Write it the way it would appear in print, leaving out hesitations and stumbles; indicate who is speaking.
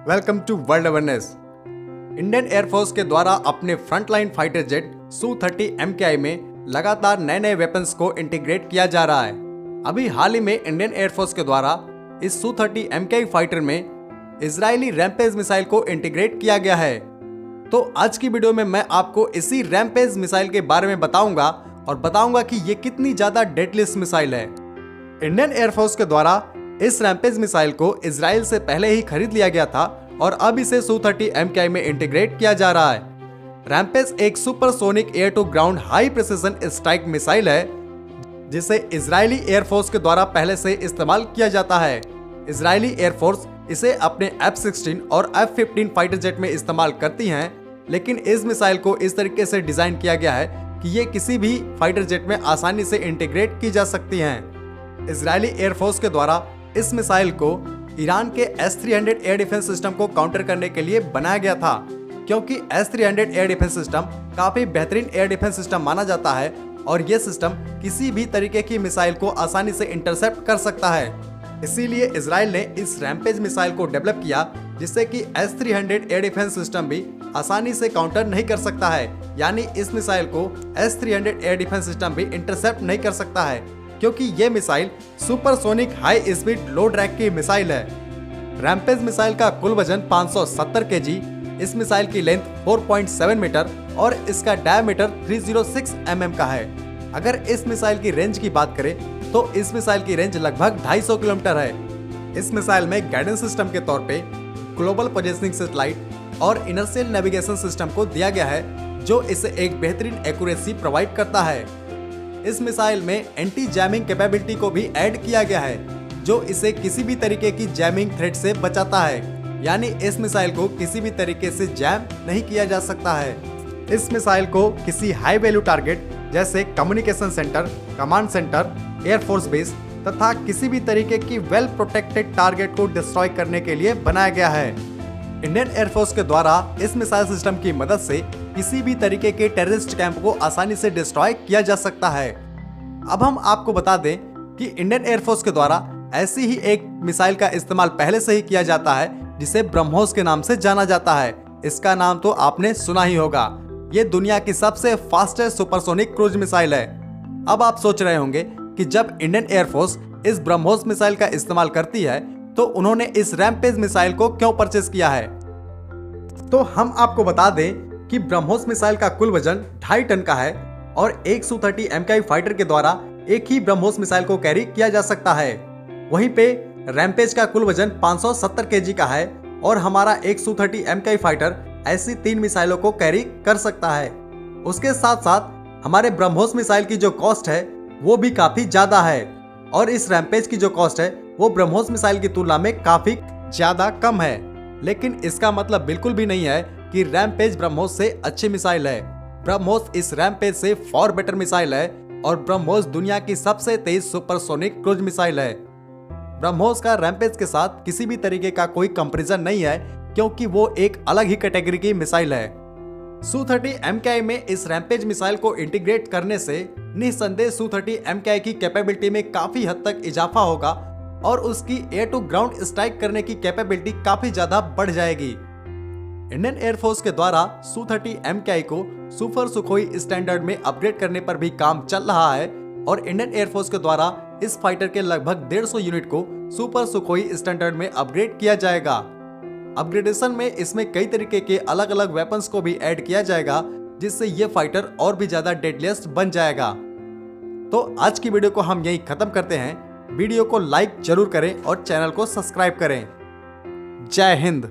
Speaker 1: Welcome to world awareness. Indian air force के द्वारा अपने frontline fighter jet Su-30 MKI में लगातार नए नए वेपन्स को इंटीग्रेट किया जा रहा है। अभी हाल ही में इंडियन एयरफोर्स के द्वारा इस Su-30 MKI फाइटर में इजरायली रैम्पेज मिसाइल को इंटीग्रेट किया गया है। तो आज की वीडियो में मैं आपको इसी रैम्पेज मिसाइल के बारे में बताऊंगा और बताऊंगा कि ये कितनी ज्यादा डेडलिस्ट मिसाइल है। इंडियन एयरफोर्स के द्वारा इस रैम्पेज मिसाइल को इजराइल से पहले ही खरीद लिया गया था और अब इसे Su-30 MKI में इंटीग्रेट किया जा रहा है। रैम्पेज एक supersonic air to ground high precision strike missile है जिसे इजरायली एयरफोर्स के द्वारा पहले से इस्तेमाल किया जाता है। इजरायली एयरफोर्स इसे अपने F-16 और F-15 फाइटर जेट में इस्तेमाल करती हैं, लेकिन इस मिसाइल को इस तरीके से डिजाइन किया गया है कि ये किसी भी फाइटर जेट में आसानी से इंटीग्रेट की जा सकती हैं। इजरायली एयरफोर्स के द्वारा इस मिसाइल को ईरान के S-300 एयर डिफेंस सिस्टम को काउंटर करने के लिए बनाया गया था, क्योंकि S-300 एयर डिफेंस सिस्टम काफी बेहतरीन एयर डिफेंस सिस्टम माना जाता है और यह सिस्टम किसी भी तरीके की मिसाइल को आसानी से इंटरसेप्ट कर सकता है। इसीलिए इजराइल ने इस रैम्पेज मिसाइल को डेवलप किया जिससे कि S-300 एयर डिफेंस सिस्टम भी आसानी से काउंटर नहीं कर सकता है, यानी इस मिसाइल को S-300 एयर डिफेंस सिस्टम भी इंटरसेप्ट नहीं कर सकता है, क्योंकि ये मिसाइल सुपरसोनिक हाई स्पीड लो ड्रैग की मिसाइल है। रैम्पेज मिसाइल का कुल वजन 570 kg, इस मिसाइल की लेंथ 4.7 मीटर और इसका डायमीटर 306 mm का है। अगर इस मिसाइल की रेंज की बात करें तो इस मिसाइल की रेंज लगभग 250 किलोमीटर है। इस मिसाइल में गाइडेंस सिस्टम के तौर पे ग्लोबल पोजिशनिंग सैटेलाइट और इनर्शियल नेविगेशन सिस्टम को दिया गया है, जो इसे एक बेहतरीन एक्यूरेसी प्रोवाइड करता है। इस मिसाइल में एंटी जैमिंग कैपेबिलिटी को भी ऐड किया गया है, जो इसे किसी भी तरीके की जैमिंग थ्रेट से बचाता है, यानी इस मिसाइल को किसी भी तरीके से जैम नहीं किया जा सकता है। इस मिसाइल को किसी हाई वैल्यू टारगेट जैसे communication centre, command centre, air force base तथा किसी भी तरीके की वेल प्रोटेक्टेड टारगेट को डिस्ट्रॉय करने के लिए बनाया गया है। इंडियन एयरफोर्स के द्वारा इस मिसाइल सिस्टम की मदद से किसी भी तरीके के टेररिस्ट कैंप को आसानी से डिस्ट्रॉय किया जा सकता है। अब हम आपको बता दें कि इंडियन एयरफोर्स के द्वारा ऐसी ही एक मिसाइल का इस्तेमाल पहले से ही किया जाता है जिसे ब्रह्मोस के नाम से जाना जाता है। इसका नाम तो आपने सुना ही होगा। ये दुनिया की सबसे फास्टेस्ट सुपरसोनिक क्रूज मिसाइल है। अब आप सोच रहे होंगे कि जब इंडियन एयरफोर्स इस ब्रह्मोस मिसाइल का इस्तेमाल करती है तो उन्होंने इस रैम्पेज मिसाइल को क्यों परचेज किया है। तो हम आपको बता दें कि ब्रह्मोस मिसाइल का कुल वजन 2.5 टन का है और एक Su-30 MKI फाइटर के द्वारा एक ही ब्रह्मोस मिसाइल को कैरी किया जा सकता है। वहीं पे रैम्पेज का कुल वजन 570 kg का है और हमारा एक Su-30 MKI फाइटर ऐसी 3 मिसाइलों को कैरी कर सकता है। उसके साथ साथ हमारे ब्रह्मोस मिसाइल की जो कॉस्ट है वो भी काफी ज्यादा है और इस रैम्पेज की जो कॉस्ट है वो ब्रह्मोस मिसाइल की तुलना में काफी ज्यादा कम है। लेकिन इसका मतलब बिल्कुल भी नहीं है कि रैम्पेज ब्रह्मोस से अच्छी मिसाइल है। ब्रह्मोस इस रैम्पेज से फॉर बेटर मिसाइल है और ब्रह्मोस दुनिया की सबसे तेज सुपरसोनिक क्रूज मिसाइल है। ब्रह्मोस का रैम्पेज के साथ किसी भी तरीके का कोई कंपैरिजन नहीं है, क्योंकि वो एक अलग ही कैटेगरी की मिसाइल है। Su-30 MKI में इस रैम्पेज मिसाइल को इंटीग्रेट करने से निस्संदेह Su-30 MKI की कैपेबिलिटी में काफी हद तक इजाफा होगा और उसकी एयर टू ग्राउंड स्ट्राइक करने की कैपेबिलिटी काफी ज्यादा बढ़ जाएगी। इंडियन एयरफोर्स के द्वारा Su-30 MKI को सुपर सुखोई स्टैंडर्ड में अपग्रेड करने पर भी काम चल रहा है और इंडियन एयरफोर्स के द्वारा इस फाइटर के लगभग 150 यूनिट को सुपर सुखोई स्टैंडर्ड में अपग्रेड किया जाएगा। अपग्रेडेशन में इसमें कई तरीके के अलग अलग वेपन्स को भी ऐड किया जाएगा, जिससे ये फाइटर और भी ज्यादा डेडलिस्ट बन जाएगा। तो आज की वीडियो को हम यही खत्म करते हैं। वीडियो को लाइक जरूर करें और चैनल को सब्सक्राइब करें। जय हिंद।